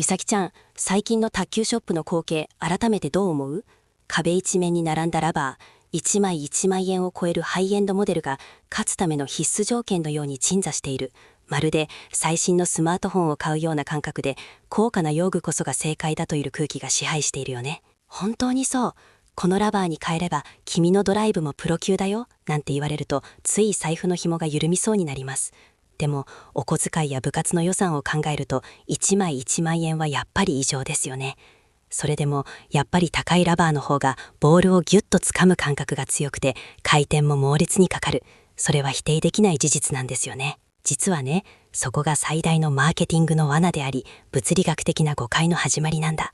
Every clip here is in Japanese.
咲ちゃん、最近の卓球ショップの光景、改めてどう思う？壁一面に並んだラバー、1枚1万円を超えるハイエンドモデルが勝つための必須条件のように鎮座している。まるで最新のスマートフォンを買うような感覚で、高価な用具こそが正解だという空気が支配しているよね。本当にそう。このラバーに変えれば君のドライブもプロ級だよなんて言われると、つい財布の紐が緩みそうになります。でもお小遣いや部活の予算を考えると、1枚1万円はやっぱり異常ですよね。それでもやっぱり高いラバーの方がボールをギュッと掴む感覚が強くて、回転も猛烈にかかる。それは否定できない事実なんですよね。実はね、そこが最大のマーケティングの罠であり、物理学的な誤解の始まりなんだ。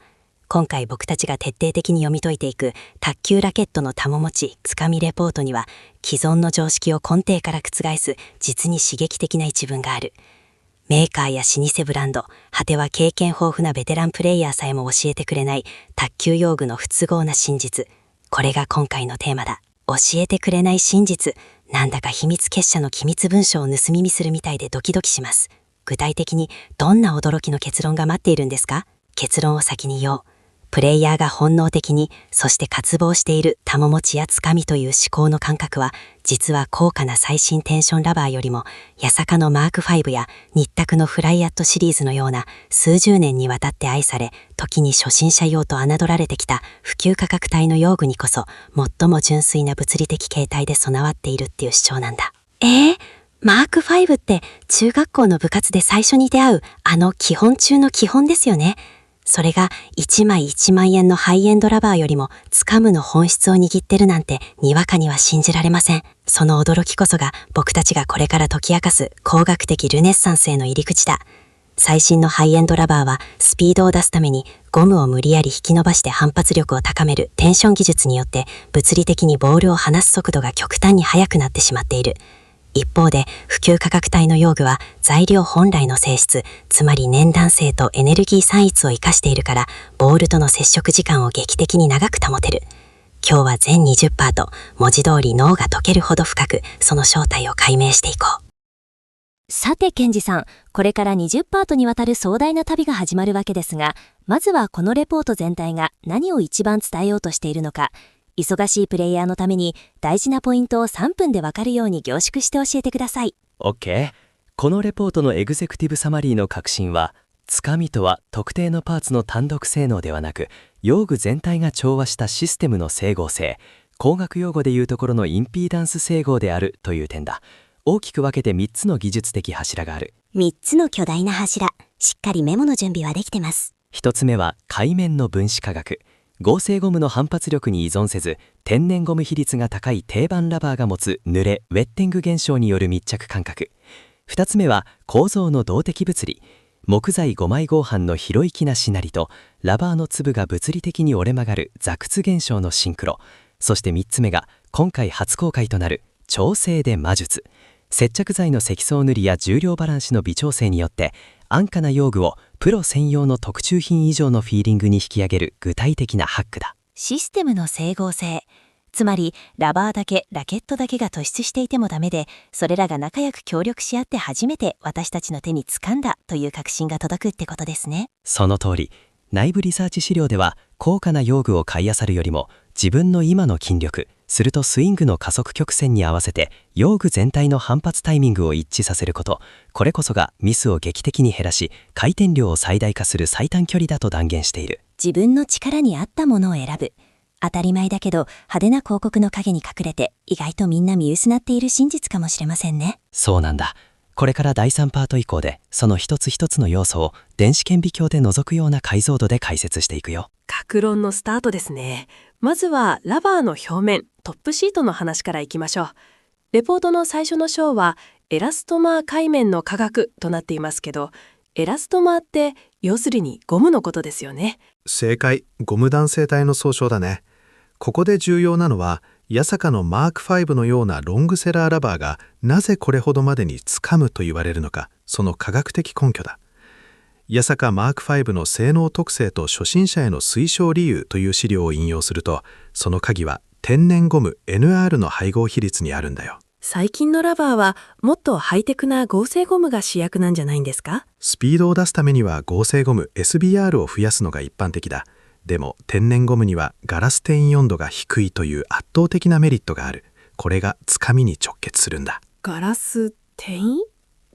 今回僕たちが徹底的に読み解いていく卓球ラケットの玉持ちつかみレポートには、既存の常識を根底から覆す実に刺激的な一文がある。メーカーや老舗ブランド、果ては経験豊富なベテランプレイヤーさえも教えてくれない卓球用具の不都合な真実。これが今回のテーマだ。教えてくれない真実。なんだか秘密結社の機密文書を盗み見するみたいでドキドキします。具体的にどんな驚きの結論が待っているんですか？結論を先に言おう。プレイヤーが本能的に、そして渇望している玉持ちやつかみという思考の感覚は、実は高価な最新テンションラバーよりも、八坂のマーク5や日卓のフライアットシリーズのような数十年にわたって愛され、時に初心者用と侮られてきた普及価格帯の用具にこそ、最も純粋な物理的形態で備わっているっていう主張なんだ。マーク5って中学校の部活で最初に出会う基本中の基本ですよね。それが1枚1万円のハイエンドラバーよりも掴むの本質を握ってるなんて、にわかには信じられません。その驚きこそが僕たちがこれから解き明かす工学的ルネッサンスへの入り口だ。最新のハイエンドラバーはスピードを出すためにゴムを無理やり引き伸ばして反発力を高めるテンション技術によって、物理的にボールを離す速度が極端に速くなってしまっている。一方で普及価格帯の用具は材料本来の性質、つまり粘弾性とエネルギー散逸を生かしているから、ボールとの接触時間を劇的に長く保てる。今日は全20パート、文字通り脳が溶けるほど深く、その正体を解明していこう。さてケンジさん、これから20パートにわたる壮大な旅が始まるわけですが、まずはこのレポート全体が何を一番伝えようとしているのか、忙しいプレイヤーのために大事なポイントを3分でわかるように凝縮して教えてください。 OK。 このレポートのエグゼクティブサマリーの核心は、つかみとは特定のパーツの単独性能ではなく、用具全体が調和したシステムの整合性、工学用語でいうところのインピーダンス整合であるという点だ。大きく分けて3つの技術的柱がある。3つの巨大な柱、しっかりメモの準備はできてます。1つ目は界面の分子化学。合成ゴムの反発力に依存せず、天然ゴム比率が高い定番ラバーが持つ濡れ・ウェッティング現象による密着感覚。2つ目は構造の動的物理。木材5枚合板の広域なしなりと、ラバーの粒が物理的に折れ曲がる座屈現象のシンクロ。そして3つ目が今回初公開となる調整で魔術。接着剤の積層塗りや重量バランスの微調整によって、安価な用具をプロ専用の特注品以上のフィーリングに引き上げる具体的なハックだ。システムの整合性。つまりラバーだけ、ラケットだけが突出していてもダメで、それらが仲良く協力し合って初めて私たちの手に掴んだという確信が届くってことですね。その通り。内部リサーチ資料では、高価な用具を買い漁るよりも、自分の今の筋力、するとスイングの加速曲線に合わせて用具全体の反発タイミングを一致させること、これこそがミスを劇的に減らし、回転量を最大化する最短距離だと断言している。自分の力に合ったものを選ぶ。当たり前だけど派手な広告の陰に隠れて、意外とみんな見失っている真実かもしれませんね。そうなんだ。これから第3パート以降で、その一つ一つの要素を電子顕微鏡で覗くような解像度で解説していくよ。各論のスタートですね。まずはラバーの表面、トップシートの話からいきましょう。レポートの最初の章はエラストマー界面の化学となっていますけど、エラストマーって要するにゴムのことですよね。正解、ゴム弾性体の総称だね。ここで重要なのは、八坂のマーク5のようなロングセラーラバーがなぜこれほどまでに掴むと言われるのか、その科学的根拠だ。八坂マーク5の性能特性と初心者への推奨理由という資料を引用すると、その鍵は天然ゴム NR の配合比率にあるんだよ。最近のラバーはもっとハイテクな合成ゴムが主役なんじゃないんですか？スピードを出すためには合成ゴム SBR を増やすのが一般的だ。でも天然ゴムにはガラス転移温度が低いという圧倒的なメリットがある。これがつかみに直結するんだ。ガラス転移？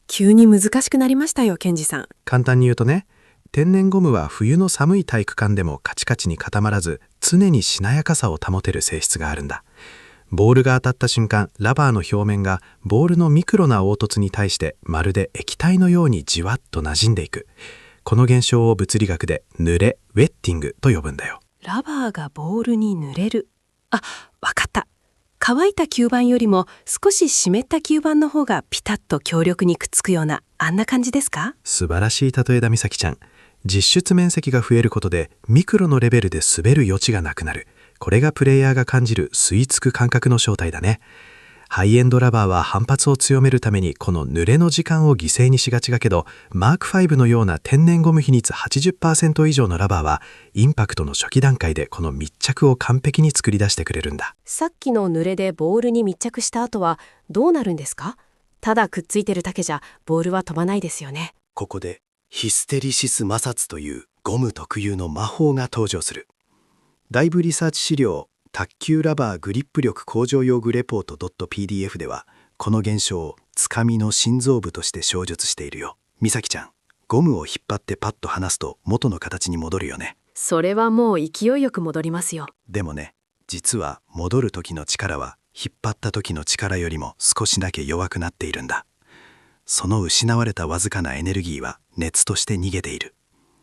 急に難しくなりましたよ、ケンジさん。簡単に言うとね、天然ゴムは冬の寒い体育館でもカチカチに固まらず、常にしなやかさを保てる性質があるんだ。ボールが当たった瞬間、ラバーの表面がボールのミクロな凹凸に対してまるで液体のようにじわっと馴染んでいく。この現象を物理学で濡れ、ウェッティングと呼ぶんだよ。ラバーがボールに濡れる。あ、わかった。乾いた吸盤よりも少し湿った吸盤の方がピタッと強力にくっつくような、あんな感じですか？素晴らしい例えだ、美咲ちゃん。実出面積が増えることでミクロのレベルで滑る余地がなくなる。これがプレイヤーが感じる吸い付く感覚の正体だね。ハイエンドラバーは反発を強めるためにこの濡れの時間を犠牲にしがちだけど、マーク5のような天然ゴム比率 80% 以上のラバーはインパクトの初期段階でこの密着を完璧に作り出してくれるんだ。さっきの濡れでボールに密着した後はどうなるんですか？ただくっついてるだけじゃボールは飛ばないですよね。ここでヒステリシス摩擦というゴム特有の魔法が登場する。ライブリサーチ資料卓球ラバーグリップ力向上用具レポート .pdf ではこの現象をつかみの心臓部として詳述しているよ。美咲ちゃん、ゴムを引っ張ってパッと離すと元の形に戻るよね。それはもう勢いよく戻りますよ。でもね、実は戻る時の力は引っ張った時の力よりも少しだけ弱くなっているんだ。その失われたわずかなエネルギーは熱として逃げている。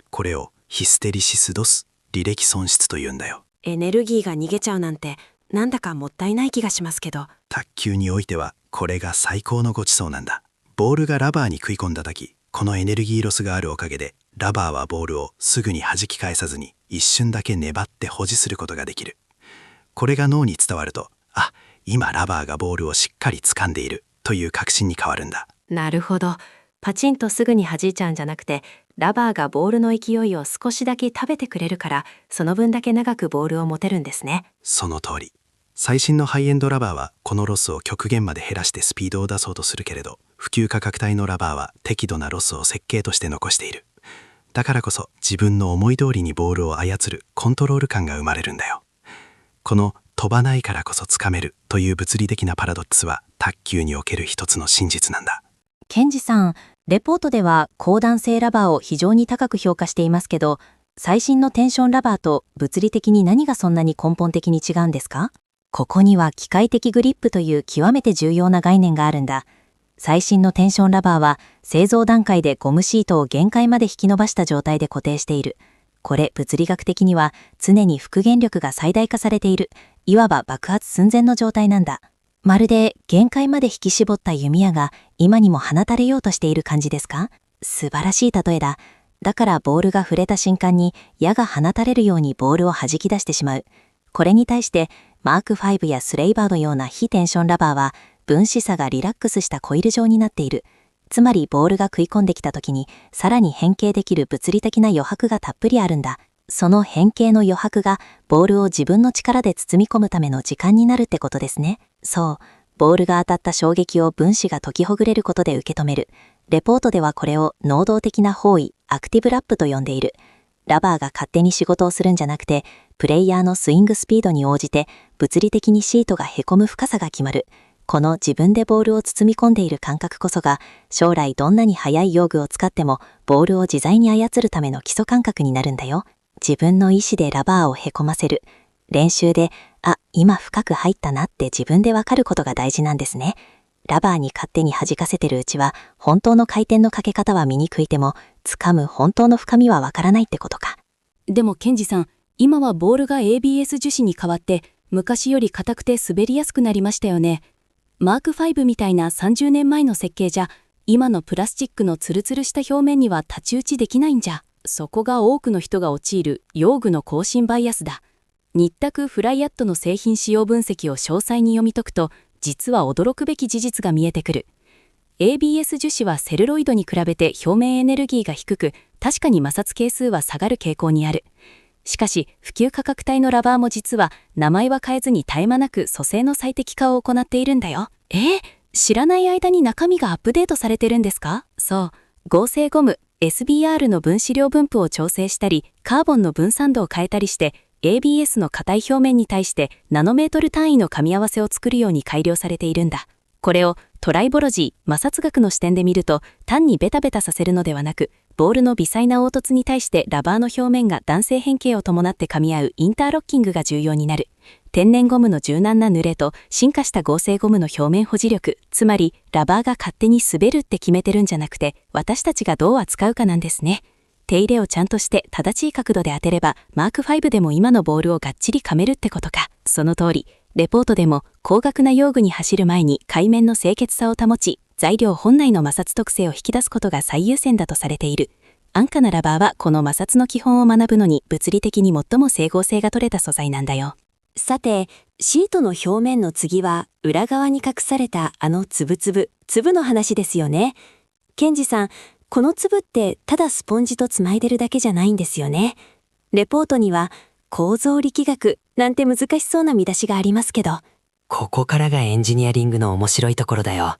これをヒステリシスドス、履歴損失というんだよ。エネルギーが逃げちゃうなんてなんだかもったいない気がしますけど。卓球においてはこれが最高のごちそうなんだ。ボールがラバーに食い込んだ時、このエネルギーロスがあるおかげでラバーはボールをすぐに弾き返さずに一瞬だけ粘って保持することができる。これが脳に伝わると、あ、今ラバーがボールをしっかり掴んでいるという確信に変わるんだ。なるほど。パチンとすぐに弾いちゃうんじゃなくて、ラバーがボールの勢いを少しだけ食べてくれるから、その分だけ長くボールを持てるんですね。その通り。最新のハイエンドラバーはこのロスを極限まで減らしてスピードを出そうとするけれど、普及価格帯のラバーは適度なロスを設計として残している。だからこそ自分の思い通りにボールを操るコントロール感が生まれるんだよ。この飛ばないからこそつかめるという物理的なパラドックスは卓球における一つの真実なんだ。ケンジさん、レポートでは高弾性ラバーを非常に高く評価していますけど、最新のテンションラバーと物理的に何がそんなに根本的に違うんですか？ここには機械的グリップという極めて重要な概念があるんだ。最新のテンションラバーは製造段階でゴムシートを限界まで引き伸ばした状態で固定している。これ物理学的には常に復元力が最大化されている。いわば爆発寸前の状態なんだ。まるで限界まで引き絞った弓矢が今にも放たれようとしている感じですか？素晴らしい例えだ。だからボールが触れた瞬間に矢が放たれるようにボールを弾き出してしまう。これに対してマーク5やスレイバーのような非テンションラバーは分子差がリラックスしたコイル状になっている。つまりボールが食い込んできた時にさらに変形できる物理的な余白がたっぷりあるんだ。その変形の余白がボールを自分の力で包み込むための時間になるってことですね。そう、ボールが当たった衝撃を分子が解きほぐれることで受け止める。レポートではこれを能動的な包囲、アクティブラップと呼んでいる。ラバーが勝手に仕事をするんじゃなくて、プレイヤーのスイングスピードに応じて物理的にシートがへこむ深さが決まる。この自分でボールを包み込んでいる感覚こそが、将来どんなに速い用具を使ってもボールを自在に操るための基礎感覚になるんだよ。自分の意思でラバーをへこませる。練習で、あ、今深く入ったなって自分でわかることが大事なんですね。ラバーに勝手に弾かせてるうちは、本当の回転のかけ方は見にくいても、掴む本当の深みはわからないってことか。でもケンジさん、今はボールが ABS 樹脂に変わって、昔より硬くて滑りやすくなりましたよね。マーク5みたいな30年前の設計じゃ、今のプラスチックのツルツルした表面には太刀打ちできないんじゃ。そこが多くの人が陥る用具の更新バイアスだ。ニッタクフライアットの製品使用分析を詳細に読み解くと、実は驚くべき事実が見えてくる。ABS 樹脂はセルロイドに比べて表面エネルギーが低く、確かに摩擦係数は下がる傾向にある。しかし、普及価格帯のラバーも実は、名前は変えずに絶え間なく組成の最適化を行っているんだよ。知らない間に中身がアップデートされてるんですか？そう。合成ゴム SBR の分子量分布を調整したり、カーボンの分散度を変えたりして、ABS の硬い表面に対してナノメートル単位の噛み合わせを作るように改良されているんだ。これをトライボロジー、摩擦学の視点で見ると、単にベタベタさせるのではなく、ボールの微細な凹凸に対してラバーの表面が弾性変形を伴って噛み合うインターロッキングが重要になる。天然ゴムの柔軟な濡れと進化した合成ゴムの表面保持力、つまりラバーが勝手に滑るって決めてるんじゃなくて、私たちがどう扱うかなんですね。手入れをちゃんとして正しい角度で当てれば、マーク5でも今のボールをがっちり噛めるってことか。その通り。レポートでも高額な用具に走る前に海面の清潔さを保ち、材料本来の摩擦特性を引き出すことが最優先だとされている。安価なラバーはこの摩擦の基本を学ぶのに物理的に最も整合性が取れた素材なんだよ。さて、シートの表面の次は裏側に隠されたあの粒の話ですよね。ケンジさん、この粒ってただスポンジとつまいでるだけじゃないんですよね。レポートには構造力学なんて難しそうな見出しがありますけど。ここからがエンジニアリングの面白いところだよ。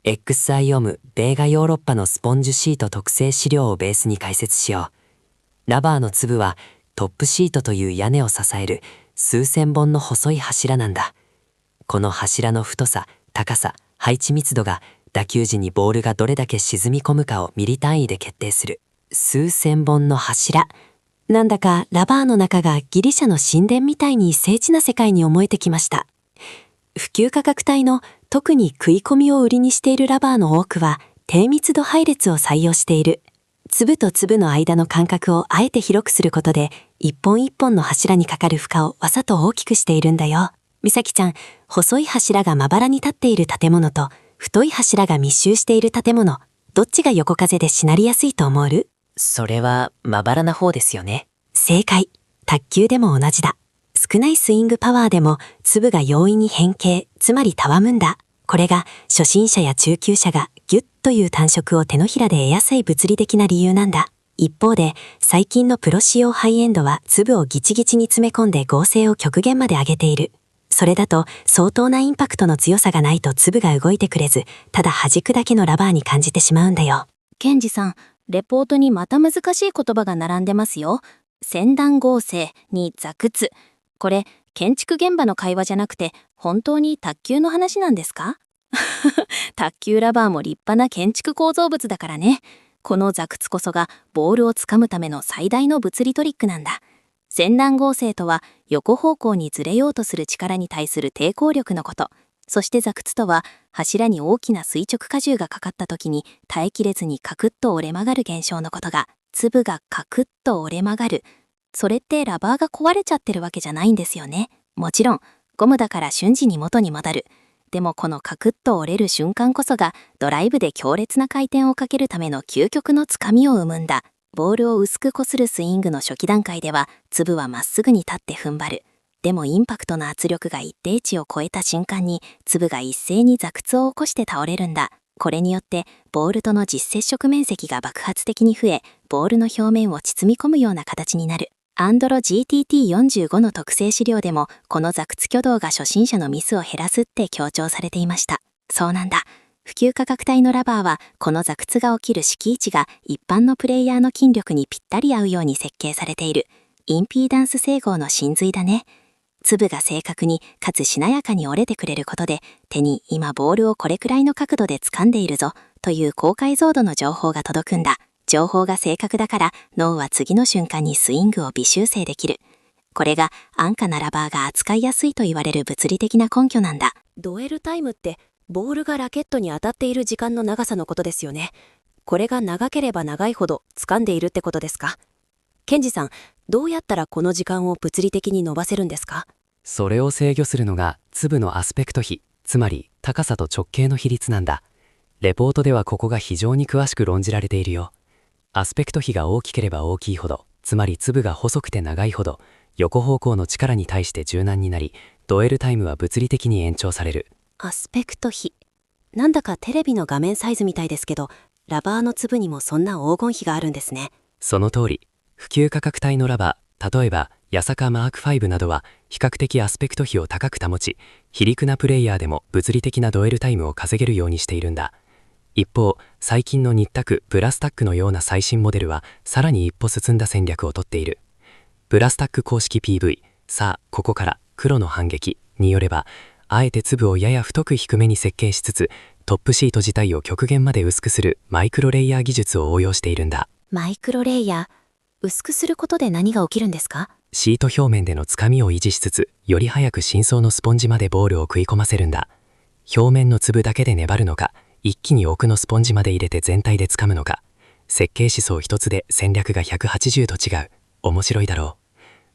XI オム米がヨーロッパのスポンジシート特性資料をベースに解説しよう。ラバーの粒はトップシートという屋根を支える数千本の細い柱なんだ。この柱の太さ、高さ、配置密度が打球時にボールがどれだけ沈み込むかをミリ単位で決定する。数千本の柱。なんだかラバーの中がギリシャの神殿みたいに精緻な世界に思えてきました。普及価格帯の特に食い込みを売りにしているラバーの多くは低密度配列を採用している。粒と粒の間の間隔をあえて広くすることで一本一本の柱にかかる負荷をわざと大きくしているんだよ。美咲ちゃん、細い柱がまばらに立っている建物と太い柱が密集している建物、どっちが横風でしなりやすいと思う？それはまばらな方ですよね。正解。卓球でも同じだ。少ないスイングパワーでも粒が容易に変形、つまりたわむんだ。これが初心者や中級者がギュッという感触を手のひらで得やすい物理的な理由なんだ。一方で最近のプロ仕様ハイエンドは粒をギチギチに詰め込んで合成を極限まで上げている。それだと相当なインパクトの強さがないと粒が動いてくれず、ただ弾くだけのラバーに感じてしまうんだよ。ケンジさん、レポートにまた難しい言葉が並んでますよ。先端合成に座屈。これ、建築現場の会話じゃなくて、本当に卓球の話なんですか？卓球ラバーも立派な建築構造物だからね。この座屈こそがボールをつかむための最大の物理トリックなんだ。先端合成とは横方向にずれようとする力に対する抵抗力のこと。そして座屈とは柱に大きな垂直荷重がかかった時に耐えきれずにカクッと折れ曲がる現象のことが、粒がカクッと折れ曲がる。それってラバーが壊れちゃってるわけじゃないんですよね。もちろんゴムだから瞬時に元に戻る。でもこのカクッと折れる瞬間こそがドライブで強烈な回転をかけるための究極のつかみを生むんだ。ボールを薄く擦るスイングの初期段階では粒はまっすぐに立って踏ん張る。でもインパクトの圧力が一定値を超えた瞬間に粒が一斉に座屈を起こして倒れるんだ。これによってボールとの実接触面積が爆発的に増え、ボールの表面を包み込むような形になる。アンドロ GTT45 の特性資料でもこの座屈挙動が初心者のミスを減らすって強調されていました。そうなんだ。普及価格帯のラバーはこの座屈が起きる敷位置が一般のプレイヤーの筋力にぴったり合うように設計されている。インピーダンス整合の真髄だね。粒が正確にかつしなやかに折れてくれることで手に今ボールをこれくらいの角度で掴んでいるぞという高解像度の情報が届くんだ。情報が正確だから脳は次の瞬間にスイングを微修正できる。これが安価なラバーが扱いやすいと言われる物理的な根拠なんだ。ドエルタイムってボールがラケットに当たっている時間の長さのことですよね。これが長ければ長いほど掴んでいるってことですか？ケンジさん、どうやったらこの時間を物理的に伸ばせるんですか？それを制御するのが粒のアスペクト比、つまり高さと直径の比率なんだ。レポートではここが非常に詳しく論じられているよ。アスペクト比が大きければ大きいほど、つまり粒が細くて長いほど、横方向の力に対して柔軟になり、ドエルタイムは物理的に延長される。アスペクト比。なんだかテレビの画面サイズみたいですけど、ラバーの粒にもそんな黄金比があるんですね。その通り。普及価格帯のラバー、例えば八坂マーク5などは比較的アスペクト比を高く保ち、非力なプレイヤーでも物理的なドエルタイムを稼げるようにしているんだ。一方、最近のニッタク、ブラスタックのような最新モデルはさらに一歩進んだ戦略をとっている。ブラスタック公式 PV、さあここから黒の反撃によれば、あえて粒をやや太く低めに設計しつつ、トップシート自体を極限まで薄くするマイクロレイヤー技術を応用しているんだ。マイクロレイヤー、薄くすることで何が起きるんですか？シート表面でのつかみを維持しつつ、より早く深層のスポンジまでボールを食い込ませるんだ。表面の粒だけで粘るのか、一気に奥のスポンジまで入れて全体でつかむのか、設計思想一つで戦略が180度違う。面白いだろ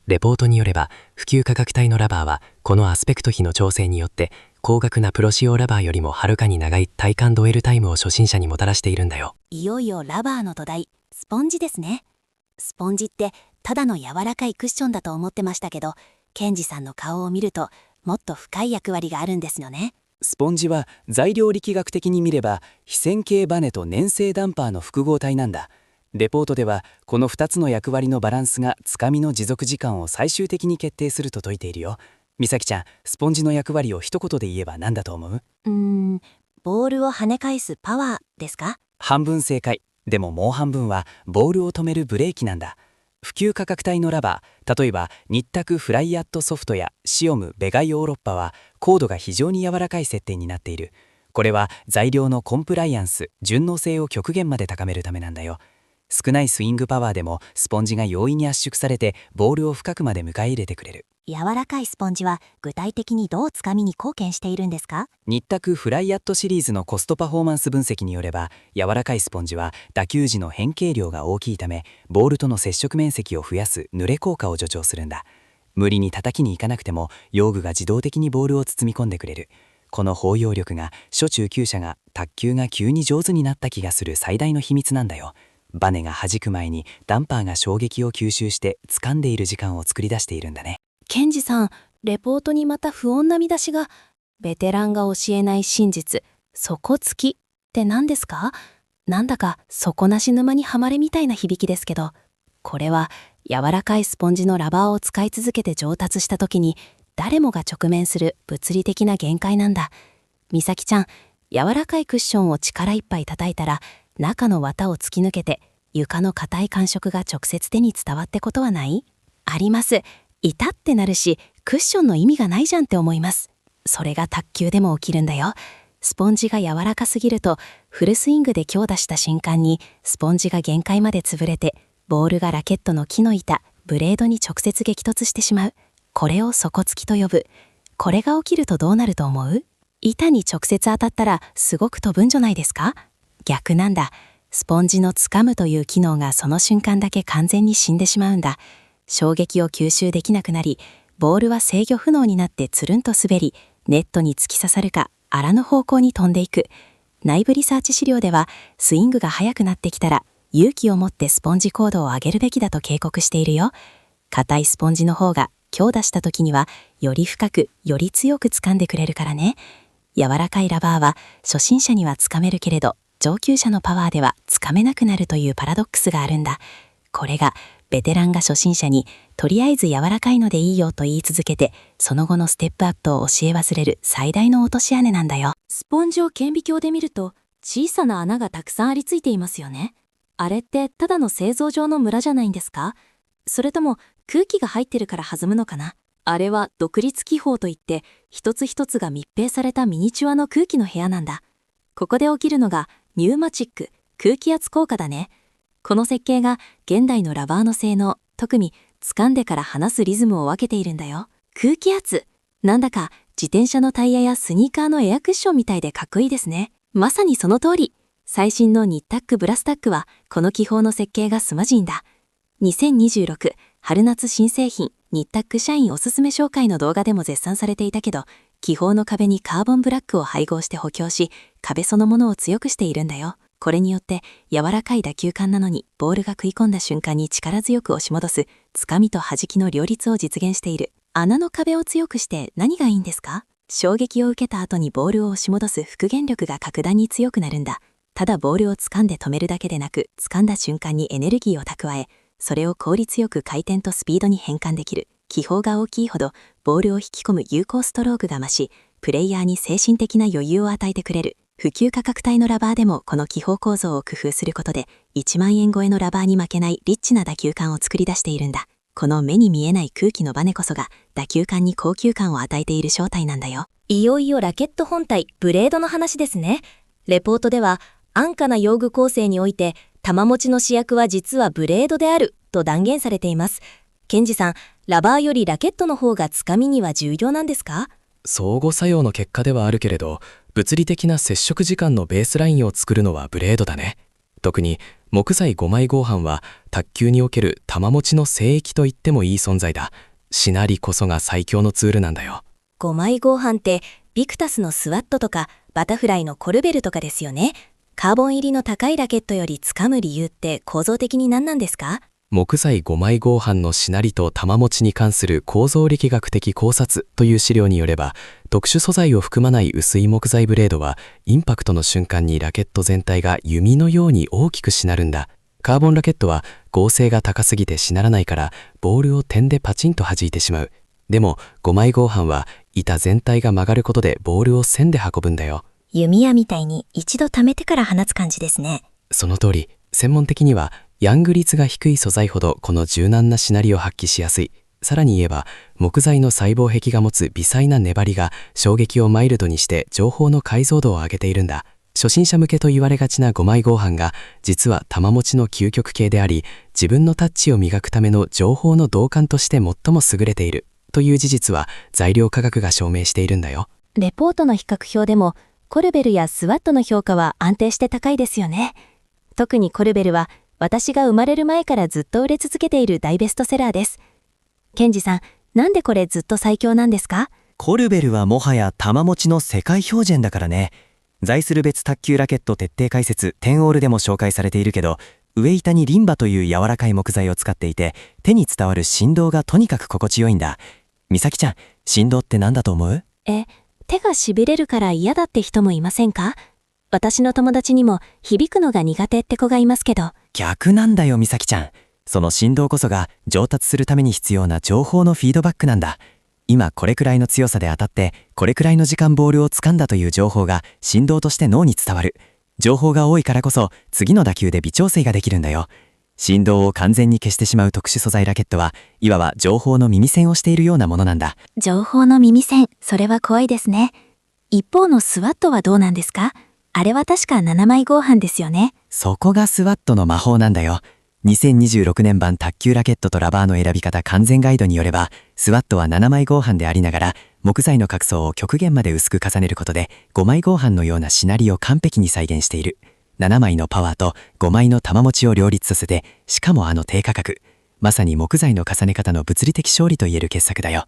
う。レポートによれば、普及価格帯のラバーはこのアスペクト比の調整によって高額なプロ仕様ラバーよりもはるかに長い体感ドエルタイムを初心者にもたらしているんだよ。いよいよラバーの土台、スポンジですね。スポンジってただの柔らかいクッションだと思ってましたけど、ケンジさんの顔を見るともっと深い役割があるんですよね。スポンジは材料力学的に見れば非線形バネと粘性ダンパーの複合体なんだ。レポートではこの2つの役割のバランスがつかみの持続時間を最終的に決定すると説いているよ。美咲ちゃん、スポンジの役割を一言で言えば何だと思う？ボールを跳ね返すパワーですか？半分正解。でももう半分はボールを止めるブレーキなんだ。普及価格帯のラバー、例えばニッタクフライアットソフトやシオムベガヨーロッパはコードが非常に柔らかい設定になっている。これは材料のコンプライアンス、順応性を極限まで高めるためなんだよ。少ないスイングパワーでもスポンジが容易に圧縮されてボールを深くまで迎え入れてくれる。柔らかいスポンジは具体的にどうつかみに貢献しているんですか？ニッタクフライアットシリーズのコストパフォーマンス分析によれば、柔らかいスポンジは打球時の変形量が大きいためボールとの接触面積を増やす濡れ効果を助長するんだ。無理に叩きに行かなくても用具が自動的にボールを包み込んでくれる。この包容力が初中級者が卓球が急に上手になった気がする最大の秘密なんだよ。バネが弾く前にダンパーが衝撃を吸収して掴んでいる時間を作り出しているんだね。ケンジさん、レポートにまた不穏な見出しが。ベテランが教えない真実、底つきって何ですか？なんだか底なし沼にはまれみたいな響きですけど、これは柔らかいスポンジのラバーを使い続けて上達した時に誰もが直面する物理的な限界なんだ。美咲ちゃん、柔らかいクッションを力いっぱい叩いたら中の綿を突き抜けて床の硬い感触が直接手に伝わってことはない？あります。痛ってなるし、クッションの意味がないじゃんって思います。それが卓球でも起きるんだよ。スポンジが柔らかすぎると、フルスイングで強打した瞬間にスポンジが限界まで潰れて、ボールがラケットの木の板、ブレードに直接激突してしまう。これを底つきと呼ぶ。これが起きるとどうなると思う？板に直接当たったらすごく飛ぶんじゃないですか？逆なんだ。スポンジの掴むという機能がその瞬間だけ完全に死んでしまうんだ。衝撃を吸収できなくなり、ボールは制御不能になってつるんと滑り、ネットに突き刺さるか、あらぬ方向に飛んでいく。内部リサーチ資料では、スイングが速くなってきたら、勇気を持ってスポンジ高度を上げるべきだと警告しているよ。硬いスポンジの方が強打した時には、より深く、より強く掴んでくれるからね。柔らかいラバーは、初心者には掴めるけれど、上級者のパワーでは掴めなくなるというパラドックスがあるんだ。これが、ベテランが初心者にとりあえず柔らかいのでいいよと言い続けて、その後のステップアップを教え忘れる最大の落とし穴なんだよ。スポンジを顕微鏡で見ると小さな穴がたくさんありついていますよね。あれってただの製造上のムラじゃないんですか？それとも空気が入ってるから弾むのかな？あれは独立気泡といって一つ一つが密閉されたミニチュアの空気の部屋なんだ。ここで起きるのがニューマチック、空気圧効果だね。この設計が現代のラバーの性能、特に掴んでから離すリズムを分けているんだよ。空気圧。なんだか自転車のタイヤやスニーカーのエアクッションみたいでかっこいいですね。まさにその通り。最新のニッタックブラスタックはこの気泡の設計がスマジンだ。2026春夏新製品ニッタック社員おすすめ紹介の動画でも絶賛されていたけど、気泡の壁にカーボンブラックを配合して補強し、壁そのものを強くしているんだよ。これによって柔らかい打球感なのにボールが食い込んだ瞬間に力強く押し戻すつかみと弾きの両立を実現している。穴の壁を強くして何がいいんですか？衝撃を受けた後にボールを押し戻す復元力が格段に強くなるんだ。ただボールを掴んで止めるだけでなく、掴んだ瞬間にエネルギーを蓄え、それを効率よく回転とスピードに変換できる。気泡が大きいほど、ボールを引き込む有効ストロークが増し、プレイヤーに精神的な余裕を与えてくれる。普及価格帯のラバーでもこの気泡構造を工夫することで、1万円超えのラバーに負けないリッチな打球感を作り出しているんだ。この目に見えない空気のバネこそが、打球感に高級感を与えている正体なんだよ。いよいよラケット本体、ブレードの話ですね。レポートでは、安価な用具構成において、玉持ちの主役は実はブレードである、と断言されています。ケンジさん、ラバーよりラケットの方がつかみには重要なんですか？相互作用の結果ではあるけれど、物理的な接触時間のベースラインを作るのはブレードだね。特に木材5枚合板は卓球における玉持ちの聖域と言ってもいい存在だ。しなりこそが最強のツールなんだよ。5枚合板ってビクタスのスワットとかバタフライのコルベルとかですよね。カーボン入りの高いラケットより掴む理由って構造的に何なんですか？木材5枚合板のしなりと玉持ちに関する構造力学的考察という資料によれば、特殊素材を含まない薄い木材ブレードはインパクトの瞬間にラケット全体が弓のように大きくしなるんだ。カーボンラケットは剛性が高すぎてしならないから、ボールを点でパチンと弾いてしまう。でも5枚合板は板全体が曲がることでボールを線で運ぶんだよ。弓矢みたいに一度溜めてから放つ感じですね。その通り、専門的にはヤング率が低い素材ほどこの柔軟なしなりを発揮しやすい。さらに言えば、木材の細胞壁が持つ微細な粘りが衝撃をマイルドにして情報の解像度を上げているんだ。初心者向けと言われがちな5枚合板が実は玉持ちの究極系であり、自分のタッチを磨くための情報の導管として最も優れているという事実は材料科学が証明しているんだよ。レポートの比較表でもコルベルやスワットの評価は安定して高いですよね。特にコルベルは私が生まれる前からずっと売れ続けている大ベストセラーです。ケンジさん、なんでこれずっと最強なんですか？コルベルはもはや玉持ちの世界標準だからね。材質別卓球ラケット徹底解説10オールでも紹介されているけど、上板にリンバという柔らかい木材を使っていて、手に伝わる振動がとにかく心地よいんだ。美咲ちゃん、振動って何だと思う？手がしびれるから嫌だって人もいませんか？私の友達にも響くのが苦手って子がいますけど。逆なんだよ美咲ちゃん。その振動こそが上達するために必要な情報のフィードバックなんだ。今これくらいの強さで当たってこれくらいの時間ボールを掴んだという情報が振動として脳に伝わる。情報が多いからこそ次の打球で微調整ができるんだよ。振動を完全に消してしまう特殊素材ラケットはいわば情報の耳栓をしているようなものなんだ。情報の耳栓、それは怖いですね。一方のスワットはどうなんですか？あれは確か7枚合板ですよね。そこがスワットの魔法なんだよ。2026年版卓球ラケットとラバーの選び方完全ガイドによれば、スワットは7枚合板でありながら木材の角層を極限まで薄く重ねることで5枚合板のようなしなりを完璧に再現している。7枚のパワーと5枚の玉持ちを両立させて、しかも低価格。まさに木材の重ね方の物理的勝利といえる傑作だよ。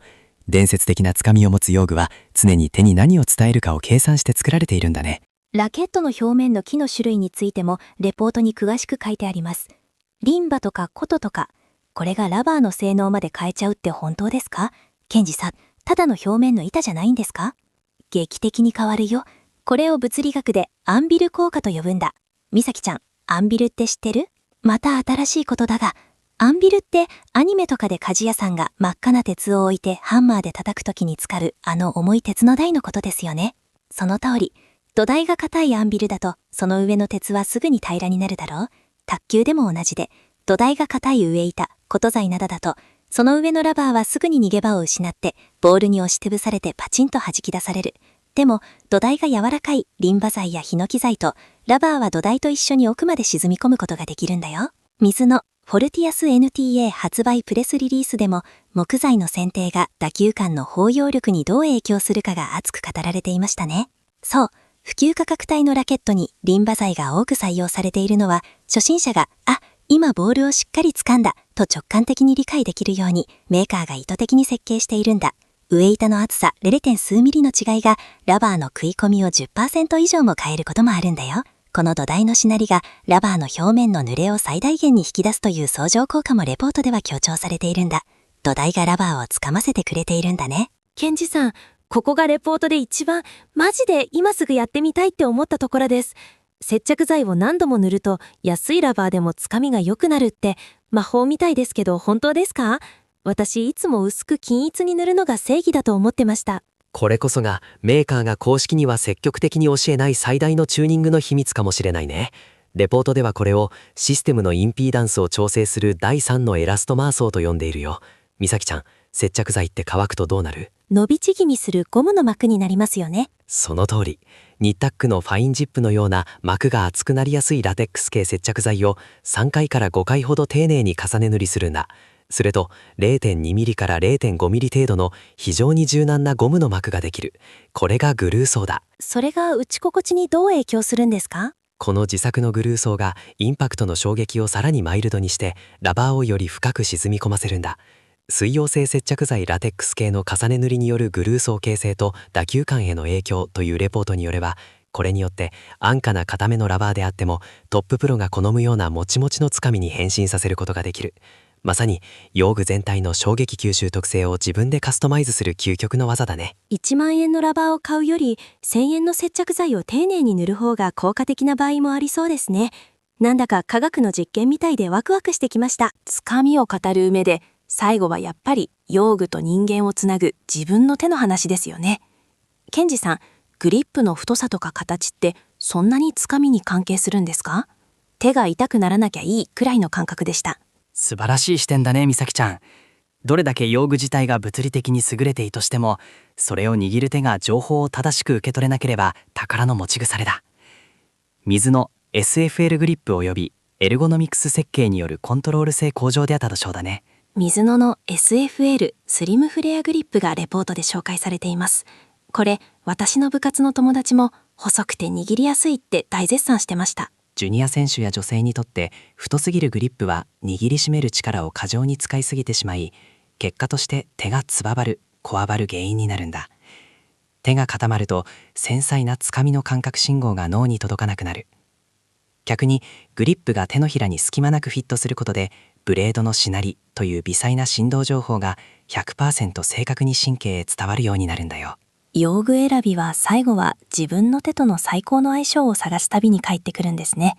伝説的なつかみを持つ用具は常に手に何を伝えるかを計算して作られているんだね。ラケットの表面の木の種類についてもレポートに詳しく書いてあります。リンバとかコトとか、これがラバーの性能まで変えちゃうって本当ですか？ケンジさん、ただの表面の板じゃないんですか？劇的に変わるよ。これを物理学でアンビル効果と呼ぶんだ。美咲ちゃん、アンビルって知ってる？また新しいことだが、アンビルってアニメとかで鍛冶屋さんが真っ赤な鉄を置いてハンマーで叩くときに使う重い鉄の台のことですよね。その通り。土台が硬いアンビルだと、その上の鉄はすぐに平らになるだろう。卓球でも同じで、土台が硬い上板、琴材などだと、その上のラバーはすぐに逃げ場を失って、ボールに押しつぶされてパチンと弾き出される。でも、土台が柔らかいリンバ材やヒノキ材と、ラバーは土台と一緒に奥まで沈み込むことができるんだよ。水のフォルティアス NTA 発売プレスリリースでも、木材の選定が打球間の包容力にどう影響するかが熱く語られていましたね。そう。普及価格帯のラケットにリンバ材が多く採用されているのは、初心者が、今ボールをしっかり掴んだと直感的に理解できるようにメーカーが意図的に設計しているんだ。上板の厚さ 0. 数ミリの違いがラバーの食い込みを 10% 以上も変えることもあるんだよ。この土台のしなりがラバーの表面の濡れを最大限に引き出すという相乗効果もレポートでは強調されているんだ。土台がラバーを掴ませてくれているんだね。ケンジさん、ここがレポートで一番マジで今すぐやってみたいって思ったところです。接着剤を何度も塗ると安いラバーでもつかみが良くなるって魔法みたいですけど本当ですか？私いつも薄く均一に塗るのが正義だと思ってました。これこそがメーカーが公式には積極的に教えない最大のチューニングの秘密かもしれないね。レポートではこれをシステムのインピーダンスを調整する第3のエラストマー層と呼んでいるよ。美咲ちゃん、接着剤って乾くとどうなる？伸び縮みするゴムの膜になりますよね。その通り。ニッタックのファインジップのような膜が厚くなりやすいラテックス系接着剤を3回から5回ほど丁寧に重ね塗りするんだ。すると 0.2 ミリから 0.5 ミリ程度の非常に柔軟なゴムの膜ができる。これがグルー層だ。それが打ち心地にどう影響するんですか？この自作のグルー層がインパクトの衝撃をさらにマイルドにしてラバーをより深く沈み込ませるんだ。水溶性接着剤ラテックス系の重ね塗りによるグルー層形成と打球感への影響というレポートによれば、これによって安価な固めのラバーであってもトッププロが好むようなもちもちのつかみに変身させることができる。まさに用具全体の衝撃吸収特性を自分でカスタマイズする究極の技だね。1万円のラバーを買うより1000円の接着剤を丁寧に塗る方が効果的な場合もありそうですね。なんだか科学の実験みたいでワクワクしてきました。つかみを語る上で最後はやっぱり用具と人間をつなぐ自分の手の話ですよね。ケンジさん、グリップの太さとか形ってそんなにつかみに関係するんですか？手が痛くならなきゃいいくらいの感覚でした。素晴らしい視点だね、美咲ちゃん。どれだけ用具自体が物理的に優れていいとしても、それを握る手が情報を正しく受け取れなければ宝の持ち腐れだ。水の SFL グリップ及びエルゴノミクス設計によるコントロール性向上であったとしょうだね。水野の SFL スリムフレアグリップがレポートで紹介されています。これ私の部活の友達も細くて握りやすいって大絶賛してました。ジュニア選手や女性にとって太すぎるグリップは握りしめる力を過剰に使いすぎてしまい、結果として手がつばばる、こわばる原因になるんだ。手が固まると繊細なつかみの感覚信号が脳に届かなくなる。逆にグリップが手のひらに隙間なくフィットすることで、ブレードのしなりという微細な振動情報が 100% 正確に神経へ伝わるようになるんだよ。用具選びは最後は自分の手との最高の相性を探す旅に帰ってくるんですね。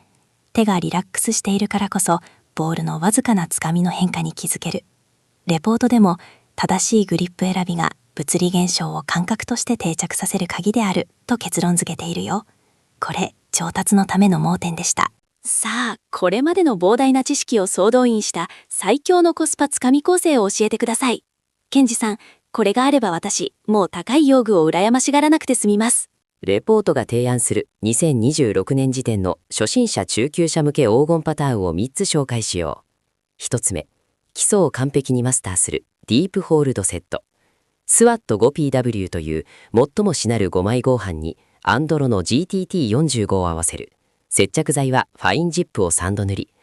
手がリラックスしているからこそボールのわずかなつかみの変化に気づける。レポートでも正しいグリップ選びが物理現象を感覚として定着させる鍵であると結論付けているよ。これ上達のための盲点でした。さあ、これまでの膨大な知識を総動員した最強のコスパつかみ構成を教えてください。ケンジさん、これがあれば私、もう高い用具を羨ましがらなくて済みます。レポートが提案する2026年時点の初心者中級者向け黄金パターンを3つ紹介しよう。1つ目、基礎を完璧にマスターするディープホールドセット。SWAT5PW という最もしなる5枚合板にアンドロの GTT45 を合わせる。接着剤はファインジップを3度塗り。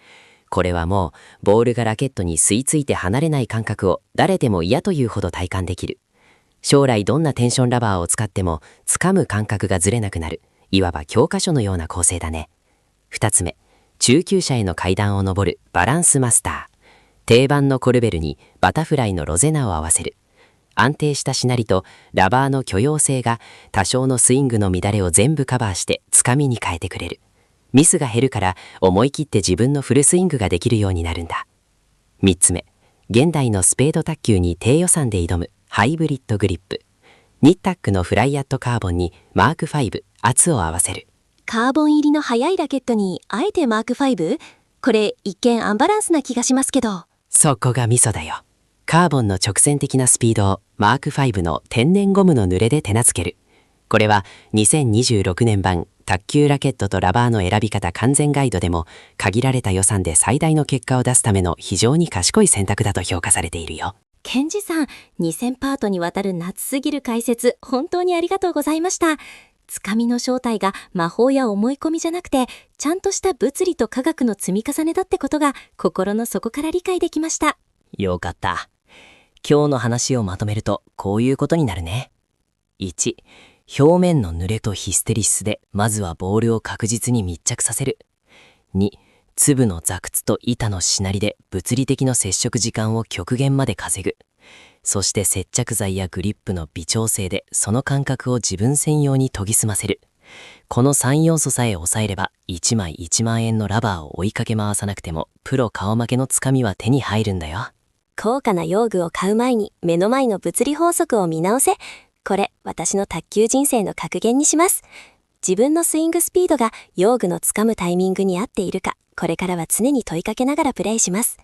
これはもうボールがラケットに吸い付いて離れない感覚を誰でも嫌というほど体感できる。将来どんなテンションラバーを使っても掴む感覚がずれなくなる。いわば教科書のような構成だね。2つ目、中級者への階段を上るバランスマスター。定番のコルベルにバタフライのロゼナを合わせる。安定したしなりとラバーの許容性が多少のスイングの乱れを全部カバーして掴みに変えてくれる。ミスが減るから思い切って自分のフルスイングができるようになるんだ。3つ目、現代のスペード卓球に低予算で挑むハイブリッドグリップ。ニッタックのフライアットカーボンにマーク5圧を合わせる。カーボン入りの速いラケットにあえてマーク 5？ これ一見アンバランスな気がしますけど。そこがミソだよ。カーボンの直線的なスピードをマーク5の天然ゴムの濡れで手なずける。これは2026年版卓球ラケットとラバーの選び方完全ガイドでも限られた予算で最大の結果を出すための非常に賢い選択だと評価されているよ。ケンジさん、2000パートにわたる夏すぎる解説、本当にありがとうございました。つかみの正体が魔法や思い込みじゃなくて、ちゃんとした物理と科学の積み重ねだってことが心の底から理解できました。よかった。今日の話をまとめるとこういうことになるね。1、表面の濡れとヒステリシスでまずはボールを確実に密着させる。2、粒の座屈と板のしなりで物理的な接触時間を極限まで稼ぐ。そして接着剤やグリップの微調整でその感覚を自分専用に研ぎ澄ませる。この3要素さえ抑えれば1枚1万円のラバーを追いかけ回さなくてもプロ顔負けのつかみは手に入るんだよ。高価な用具を買う前に目の前の物理法則を見直せ。これ、私の卓球人生の格言にします。自分のスイングスピードが用具のつかむタイミングに合っているか、これからは常に問いかけながらプレイします。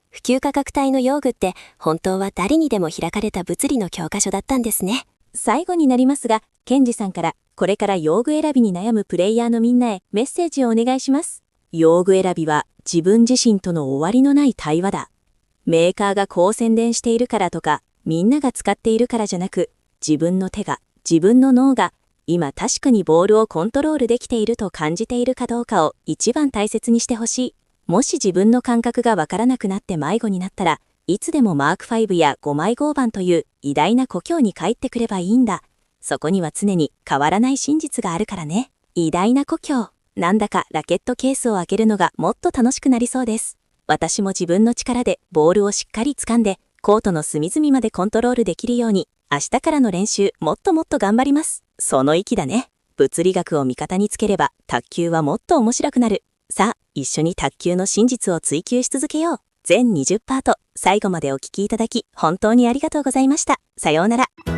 普及価格帯の用具って本当は誰にでも開かれた物理の教科書だったんですね。最後になりますが、ケンジさんからこれから用具選びに悩むプレイヤーのみんなへメッセージをお願いします。用具選びは自分自身との終わりのない対話だ。メーカーがこう宣伝しているからとか、みんなが使っているからじゃなく、自分の手が、自分の脳が、今確かにボールをコントロールできていると感じているかどうかを一番大切にしてほしい。もし自分の感覚がわからなくなって迷子になったら、いつでもマーク5や5枚5番という偉大な故郷に帰ってくればいいんだ。そこには常に変わらない真実があるからね。偉大な故郷。なんだかラケットケースを開けるのがもっと楽しくなりそうです。私も自分の力でボールをしっかり掴んで、コートの隅々までコントロールできるように、明日からの練習もっともっと頑張ります。その意気だね。物理学を味方につければ卓球はもっと面白くなる。さあ、一緒に卓球の真実を追求し続けよう。全20パート、最後までお聞きいただき本当にありがとうございました。さようなら。